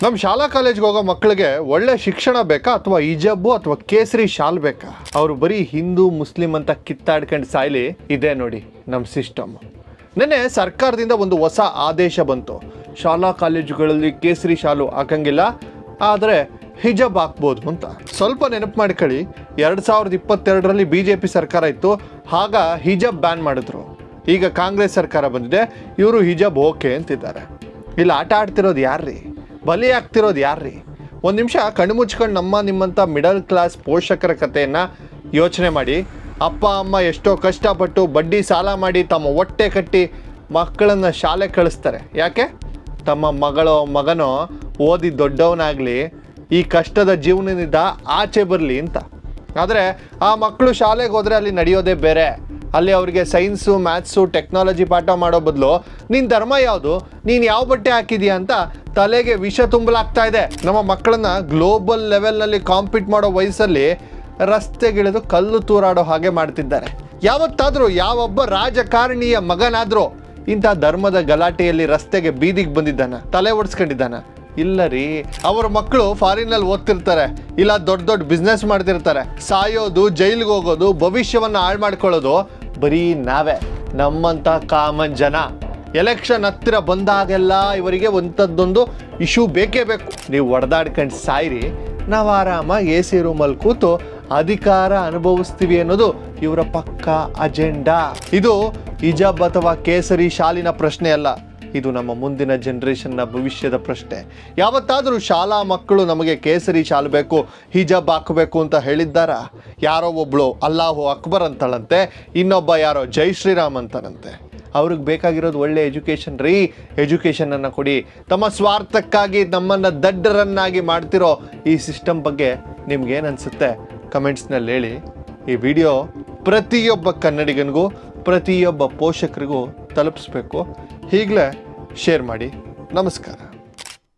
ನಮ್ಮ ಶಾಲಾ ಕಾಲೇಜ್ಗೆ ಹೋಗೋ ಮಕ್ಕಳಿಗೆ ಒಳ್ಳೆ ಶಿಕ್ಷಣ ಬೇಕಾ ಅಥವಾ ಹಿಜಾಬು ಅಥವಾ ಕೇಸರಿ ಶಾಲ್ ಬೇಕಾ? ಅವರು ಬರೀ ಹಿಂದೂ ಮುಸ್ಲಿಂ ಅಂತ ಕಿತ್ತಾಡ್ಕೊಂಡು ಸಾಯ್ಲಿ. ಇದೆ ನೋಡಿ ನಮ್ಮ ಸಿಸ್ಟಮ್. ನೆನ್ನೆ ಸರ್ಕಾರದಿಂದ ಒಂದು ಹೊಸ ಆದೇಶ ಬಂತು. ಶಾಲಾ ಕಾಲೇಜುಗಳಲ್ಲಿ ಕೇಸರಿ ಶಾಲು ಹಾಕಂಗಿಲ್ಲ, ಆದರೆ ಹಿಜಾಬ್ ಹಾಕ್ಬೋದು ಅಂತ. ಸ್ವಲ್ಪ ನೆನಪು ಮಾಡ್ಕೊಳ್ಳಿ, 2022ರಲ್ಲಿ BJP ಸರ್ಕಾರ ಇತ್ತು, ಆಗ ಹಿಜಾಬ್ ಬ್ಯಾನ್ ಮಾಡಿದ್ರು. ಈಗ ಕಾಂಗ್ರೆಸ್ ಸರ್ಕಾರ ಬಂದಿದೆ, ಇವರು ಹಿಜಾಬ್ ಓಕೆ ಅಂತಿದ್ದಾರೆ. ಇಲ್ಲಿ ಆಟ ಆಡ್ತಿರೋದು ಯಾರ್ರೀ? ಬಲಿ ಆಗ್ತಿರೋದು ಯಾರ್ರೀ? ಒಂದು ನಿಮಿಷ ಕಣ್ಣು ಮುಚ್ಕೊಂಡು ನಿಮ್ಮಂಥ ಮಿಡಲ್ ಕ್ಲಾಸ್ ಪೋಷಕರ ಕಥೆಯನ್ನು ಯೋಚನೆ ಮಾಡಿ. ಅಪ್ಪ ಅಮ್ಮ ಎಷ್ಟೋ ಕಷ್ಟಪಟ್ಟು ಬಡ್ಡಿ ಸಾಲ ಮಾಡಿ ತಮ್ಮ ಹೊಟ್ಟೆ ಕಟ್ಟಿ ಮಕ್ಕಳನ್ನು ಶಾಲೆ ಕಳಿಸ್ತಾರೆ. ಯಾಕೆ? ತಮ್ಮ ಮಗನೋ ಓದಿ ದೊಡ್ಡವನಾಗಲಿ, ಈ ಕಷ್ಟದ ಜೀವನದಿಂದ ಆಚೆ ಬರಲಿ ಅಂತ. ಆದರೆ ಆ ಮಕ್ಕಳು ಶಾಲೆಗೆ ಹೋದರೆ ಅಲ್ಲಿ ನಡೆಯೋದೇ ಬೇರೆ. ಅಲ್ಲಿ ಅವರಿಗೆ ಸೈನ್ಸು, ಮ್ಯಾಥ್ಸು, ಟೆಕ್ನಾಲಜಿ ಪಾಠ ಮಾಡೋ ಬದಲು ನಿನ್ನ ಧರ್ಮ ಯಾವುದು, ನೀನು ಯಾವ ಬಟ್ಟೆ ಹಾಕಿದೀಯ ಅಂತ ತಲೆಗೆ ವಿಷ ತುಂಬಲಾಗ್ತಾ ಇದೆ. ನಮ್ಮ ಮಕ್ಕಳನ್ನ ಗ್ಲೋಬಲ್ ಲೆವೆಲ್ನಲ್ಲಿ ಕಾಂಪೀಟ್ ಮಾಡೋ ವಯಸ್ಸಲ್ಲಿ ರಸ್ತೆಗಿಳಿದು ಕಲ್ಲು ತೂರಾಡೋ ಹಾಗೆ ಮಾಡ್ತಿದ್ದಾರೆ. ಯಾವತ್ತಾದರೂ ಯಾವೊಬ್ಬ ರಾಜಕಾರಣಿಯ ಮಗನಾದರೂ ಇಂಥ ಧರ್ಮದ ಗಲಾಟೆಯಲ್ಲಿ ರಸ್ತೆಗೆ ಬೀದಿಗೆ ಬಂದಿದ್ದಾನ, ತಲೆ ಒಡಿಸ್ಕೊಂಡಿದ್ದಾನ? ಇಲ್ಲ ರೀ. ಅವರ ಮಕ್ಕಳು ಫಾರಿನಲ್ಲಿ ಓದ್ತಿರ್ತಾರೆ, ಇಲ್ಲ ದೊಡ್ಡ ದೊಡ್ಡ ಬಿಸ್ನೆಸ್ ಮಾಡ್ತಿರ್ತಾರೆ. ಸಾಯೋದು, ಜೈಲಿಗೆ ಹೋಗೋದು, ಭವಿಷ್ಯವನ್ನು ಹಾಳು ಮಾಡ್ಕೊಳ್ಳೋದು ಬರೀ ನಾವೇ, ನಮ್ಮಂಥ ಕಾಮನ್ ಜನ. ಎಲೆಕ್ಷನ್ ಹತ್ತಿರ ಬಂದಾಗೆಲ್ಲ ಇವರಿಗೆ ಒಂಥದ್ದೊಂದು ಇಶ್ಯೂ ಬೇಕೇ ಬೇಕು. ನೀವು ಹೊಡೆದಾಡ್ಕೊಂಡು ಸಾಯಿರಿ, ನಾವು ಆರಾಮಾಗಿ AC ರೂಮಲ್ಲಿ ಕೂತು ಅಧಿಕಾರ ಅನುಭವಿಸ್ತೀವಿ ಅನ್ನೋದು ಇವರ ಪಕ್ಕಾ ಅಜೆಂಡಾ. ಇದು ಹಿಜಾಬ್ ಅಥವಾ ಕೇಸರಿ ಶಾಲಿನ ಪ್ರಶ್ನೆ ಅಲ್ಲ, ಇದು ನಮ್ಮ ಮುಂದಿನ ಜನ್ರೇಷನ್ನ ಭವಿಷ್ಯದ ಪ್ರಶ್ನೆ. ಯಾವತ್ತಾದರೂ ಶಾಲಾ ಮಕ್ಕಳು ನಮಗೆ ಕೇಸರಿ ಶಾಲು ಬೇಕು, ಹಿಜಾಬ್ ಹಾಕಬೇಕು ಅಂತ ಹೇಳಿದ್ದಾರ? ಯಾರೋ ಒಬ್ಳು ಅಲ್ಲಾಹು ಅಕ್ಬರ್ ಅಂತಾಳಂತೆ, ಇನ್ನೊಬ್ಬ ಯಾರೋ ಜೈ ಶ್ರೀರಾಮ್ ಅಂತಾರಂತೆ. ಅವ್ರಿಗೆ ಬೇಕಾಗಿರೋದು ಒಳ್ಳೆ ಎಜುಕೇಷನ್ ರೀ. ಎಜುಕೇಷನನ್ನು ಕೊಡಿ. ತಮ್ಮ ಸ್ವಾರ್ಥಕ್ಕಾಗಿ ನಮ್ಮನ್ನು ದಡ್ಡರನ್ನಾಗಿ ಮಾಡ್ತಿರೋ ಈ ಸಿಸ್ಟಮ್ ಬಗ್ಗೆ ನಿಮ್ಗೇನು ಅನಿಸುತ್ತೆ ಕಮೆಂಟ್ಸ್ನಲ್ಲಿ ಹೇಳಿ. ಈ ವಿಡಿಯೋ ಪ್ರತಿಯೊಬ್ಬ ಕನ್ನಡಿಗನಿಗೂ, ಪ್ರತಿಯೊಬ್ಬ ಪೋಷಕರಿಗೂ ತಲುಪಿಸ್ಬೇಕು. ಈಗಲೇ ಶೇರ್ ಮಾಡಿ. ನಮಸ್ಕಾರ.